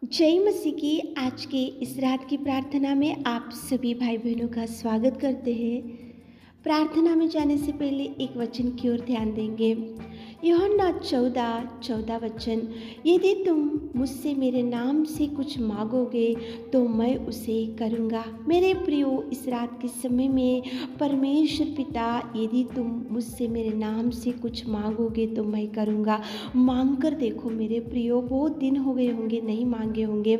जय मसीह की आज के इस रात की प्रार्थना में आप सभी भाई बहनों का स्वागत करते हैं। प्रार्थना में जाने से पहले एक वचन की ओर ध्यान देंगे। यूहन्ना 14:14 वचन, यदि तुम मुझसे मेरे नाम से कुछ मांगोगे तो मैं उसे करूँगा। मेरे प्रियो, इस रात के समय में परमेश्वर पिता, यदि तुम मुझसे मेरे नाम से कुछ मांगोगे तो मैं करूँगा। मांग कर देखो मेरे प्रियो, बहुत दिन हो गए होंगे नहीं मांगे होंगे,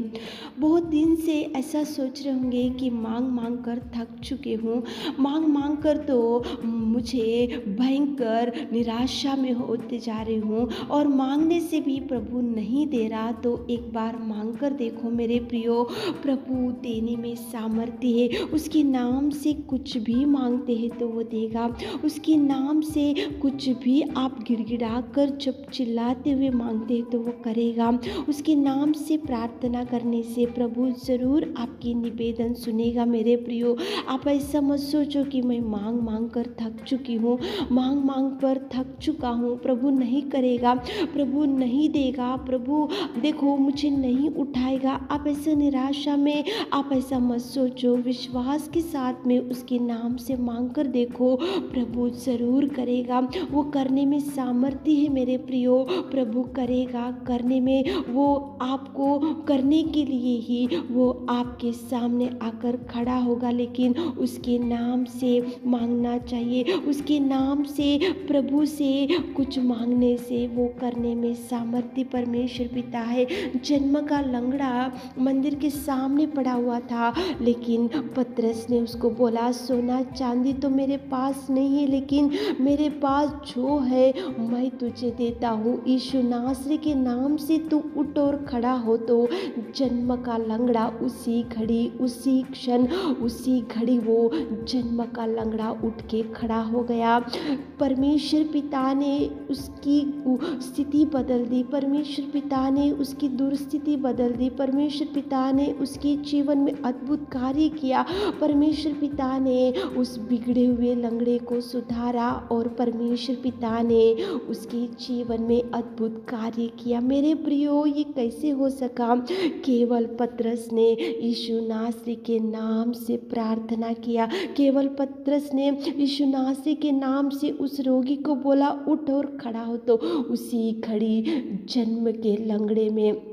बहुत दिन से ऐसा सोच रहे होंगे कि मांग मांग कर थक चुके हूँ, मांग मांग कर तो मुझे भयंकर निराशा में होते जा रही हूँ और मांगने से भी प्रभु नहीं दे रहा। तो एक बार मांग कर देखो मेरे प्रियो, प्रभु देने में सामर्थ्य है। उसके नाम से कुछ भी मांगते हैं तो वो देगा। उसके नाम से कुछ भी आप गिड़गिड़ा कर जब चिल्लाते हुए मांगते हैं तो वो करेगा। उसके नाम से प्रार्थना करने से प्रभु ज़रूर आपकी निवेदन सुनेगा मेरे प्रियो। आप ऐसा मत सोचो कि मैं मांग मांग कर थक चुकी हूँ, मांग मांग कर थक चुका हूँ, प्रभु नहीं करेगा, प्रभु नहीं देगा, प्रभु देखो मुझे नहीं उठाएगा। आप ऐसा निराशा में आप ऐसा मत सोचो। विश्वास के साथ में उसके नाम से मांग कर देखो, प्रभु ज़रूर करेगा। वो करने में सामर्थ्य है मेरे प्रियो, प्रभु करेगा। करने में वो आपको करने के लिए ही वो आपके सामने आकर खड़ा होगा। लेकिन उसके नाम से मांगना चाहिए। उसके नाम से प्रभु से कुछ मांगने से वो करने में सामर्थ्य परमेश्वर पिता है। जन्म का लंगड़ा मंदिर के सामने पड़ा हुआ था, लेकिन पतरस ने उसको बोला, सोना चांदी तो मेरे पास नहीं है, लेकिन मेरे पास जो है मैं तुझे देता हूँ। यीशु नासरी के नाम से तू उठ और खड़ा हो। तो जन्म का लंगड़ा उसी घड़ी, उसी क्षण, उसी घड़ी वो जन्म का लंगड़ा उठ के खड़ा हो गया। परमेश्वर पिता ने उसकी स्थिति बदल दी, परमेश्वर पिता ने उसकी दुर्स्थिति बदल दी, परमेश्वर पिता ने उसके जीवन में अद्भुत कार्य किया। परमेश्वर पिता ने उस बिगड़े हुए लंगड़े को सुधारा और परमेश्वर पिता ने उसके जीवन में अद्भुत कार्य किया। मेरे प्रियो, ये कैसे हो सका? केवल पतरस ने यीशु नासरी के नाम से प्रार्थना किया। केवल पतरस ने यीशु नासरी के नाम से उस रोगी को बोला, उठ और खड़ा हो। तो उसी घड़ी जन्म के लंगड़े में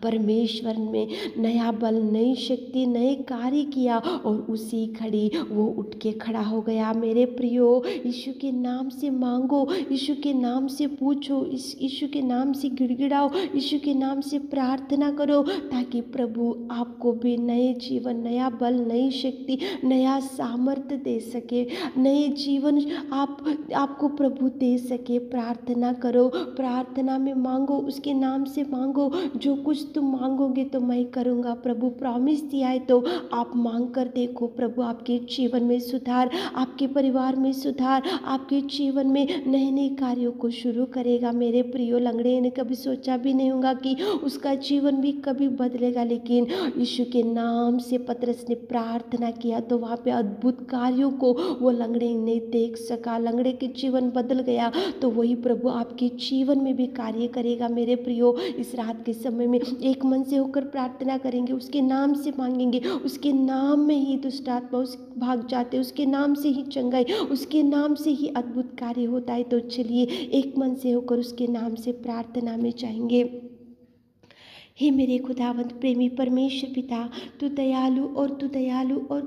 परमेश्वर में नया बल, नई शक्ति, नए कार्य किया और उसी घड़ी वो उठ के खड़ा हो गया। मेरे प्रियो, यीशु के नाम से मांगो, यीशु के नाम से पूछो, यीशु के नाम से गिड़गिड़ाओ, यीशु के नाम से प्रार्थना करो, ताकि प्रभु आपको भी नए जीवन, नया बल, नई शक्ति, नया सामर्थ्य दे सके, नए जीवन आपको प्रभु दे सके। प्रार्थना करो, प्रार्थना में मांगो, उसके नाम से मांगो। जो कुछ तुम मांगोगे तो मैं करूँगा। प्रभु प्रॉमिस दिया है तो आप मांग कर देखो। प्रभु आपके जीवन में सुधार, आपके परिवार में सुधार, आपके जीवन में नए नए कार्यों को शुरू करेगा। मेरे प्रियो, लंगड़े ने कभी सोचा भी नहीं होगा कि उसका जीवन भी कभी बदलेगा, लेकिन यीशु के नाम से पतरस ने प्रार्थना किया तो वहाँ पे अद्भुत कार्यों को वो लंगड़े ने देख सका। लंगड़े के जीवन बदल गया। तो वही प्रभु आपके जीवन में भी कार्य करेगा। मेरे प्रियो, इस रात के समय में एक मन से होकर प्रार्थना करेंगे, उसके नाम से मांगेंगे, उसके नाम में ही दुष्ट आत्मा भाग जाते, उसके नाम से ही चंगाई, उसके नाम से ही अद्भुत कार्य होता है। तो चलिए एक मन से होकर उसके नाम से प्रार्थना में जाएंगे। हे मेरे खुदावंत प्रेमी परमेश्वर पिता, तू दयालु और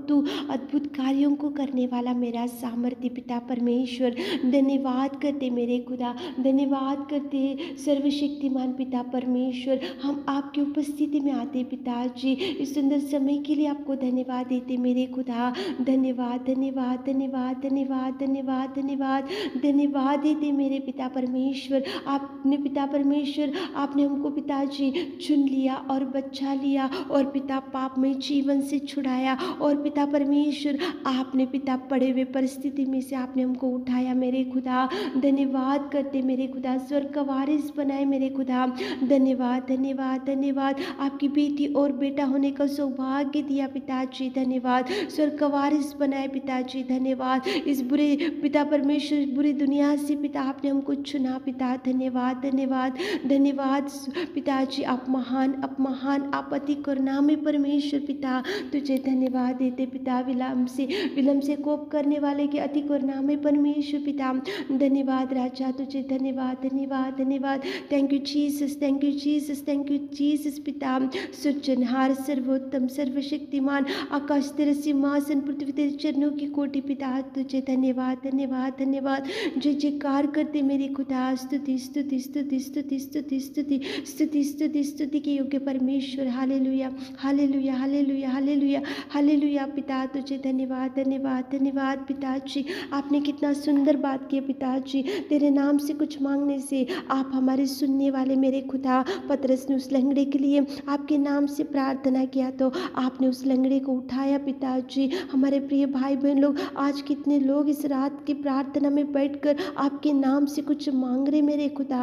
तू अद्भुत कार्यों को करने वाला मेरा सामर्थ्य पिता परमेश्वर, धन्यवाद करते मेरे खुदा, धन्यवाद करते सर्वशक्तिमान पिता परमेश्वर। हम आपकी उपस्थिति में आते पिताजी, इस सुंदर समय के लिए आपको धन्यवाद देते मेरे खुदा। धन्यवाद धन्यवाद धन्यवाद धन्यवाद धन्यवाद धन्यवाद धन्यवाद देते मेरे पिता परमेश्वर। आपने पिता परमेश्वर, आपने हमको पिताजी चुन लिया और बचा लिया और पिता पाप में जीवन से छुड़ाया और पिता परमेश्वर, आपने पिता पड़े हुए परिस्थिति में से आपने हमको उठाया मेरे खुदा। धन्यवाद करते मेरे खुदा, स्वर्ग का वारिस बनाए मेरे खुदा। धन्यवाद धन्यवाद धन्यवाद, आपकी बेटी और बेटा होने का सौभाग्य दिया पिताजी। धन्यवाद, स्वर्ग का वारिस बनाए पिताजी। धन्यवाद, इस बुरे पिता परमेश्वर, बुरी दुनिया से पिता आपने हमको चुना पिता। धन्यवाद धन्यवाद धन्यवाद पिताजी, आप महान आप अति करुणामय परमेश्वर पिता, तुझे धन्यवाद देते पिता। विलम्ब से कोप करने वाले के अति करुणामय परमेश्वर पिता, धन्यवाद राजा, तुझे धन्यवाद। Thank you Jesus, thank you Jesus पिता। सृजनहार, सर्वोत्तम, सर्वशक्तिमान, आकाश तेरा सिंहासन, पृथ्वी तेरे चरणों की कोटि पिता, तुझे धन्यवाद। जय जयकार करते मेरे खुदा। स्तुति के योग्य परमेश्वर। हालेलुया पिता, तुझे धन्यवाद पिताजी। आपने कितना सुंदर बात की पिताजी। तेरे नाम से कुछ मांगने से आप हमारे सुनने वाले मेरे खुदा। पतरस ने उस लंगड़े के लिए आपके नाम से प्रार्थना किया तो आपने उस लंगड़े को उठाया पिताजी। हमारे प्रिय भाई बहन लोग, आज कितने लोग इस रात की प्रार्थना में बैठकर आपके नाम से कुछ मांग रहे मेरे खुदा।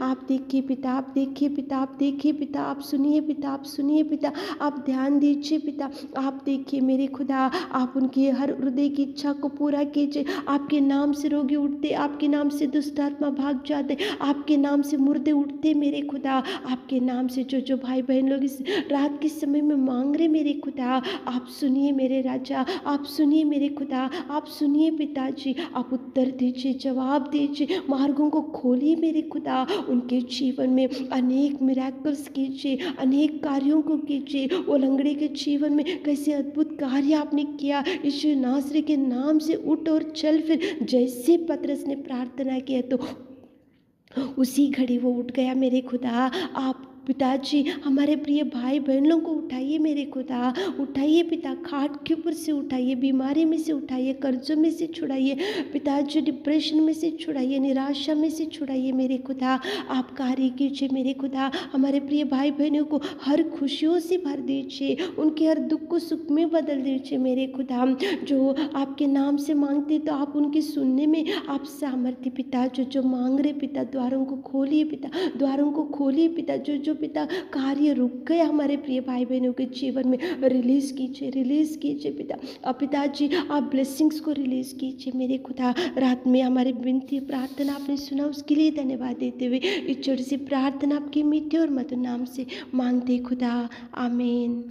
आप देखिए पिता, आप देखिए पिता, आप सुनिए पिता, आप ध्यान दीजिए पिता। आप देखिए मेरे खुदा, आप उनकी हर हृदय की इच्छा को पूरा कीजिए। आपके नाम से रोगी उठते, आपके नाम से दुष्ट आत्मा भाग जाते, आपके नाम से मुर्दे उठते मेरे खुदा। आपके नाम से जो भाई बहन लोग इस रात के समय में मांग रहे मेरे खुदा, आप सुनिए मेरे राजा, आप सुनिए मेरे खुदा, आप सुनिए पिताजी। आप उत्तर दीजिए, जवाब दीजिए, मार्गों को खोलिए मेरे खुदा। उनके जीवन में अनेक मिराकल्स कीजिए, अनेक कार्यों को कीजिए। वो लंगड़े के जीवन में कैसे अद्भुत कार्य आपने किया। यीशु नासरी के नाम से उठ और चल फिर। जैसे पतरस ने प्रार्थना किया तो उसी घड़ी वो उठ गया मेरे खुदा। आप पिताजी हमारे प्रिय भाई बहनों को उठाइए मेरे खुदा, उठाइए पिता, खाट के ऊपर से उठाइए, बीमारी में से उठाइए, कर्जों में से छुड़ाइए पिताजी, डिप्रेशन में से छुड़ाइए, निराशा में से छुड़ाइए मेरे खुदा। आप कार्य कीजिए मेरे खुदा। हमारे प्रिय भाई बहनों को हर खुशियों से भर दीजिए, उनके हर दुख को सुख में बदल दीजिए मेरे खुदा। जो आपके नाम से मांगते तो आप उनके सुनने में आप सामर्थ्य पिता। जो मांग रहे पिता, द्वारों को खोलिए पिता, द्वारों को खोलिए पिता। जो पिता कार्य रुक गया हमारे प्रिय भाई बहनों के जीवन में, रिलीज कीजिए पिता। अब पिताजी आप ब्लेसिंग्स को रिलीज कीजिए मेरे खुदा। रात में हमारी विनती प्रार्थना आपने सुना, उसके लिए धन्यवाद देते हुए इस छोटी सी प्रार्थना आपके मीठे और मधुर नाम से मांगते खुदा, आमीन।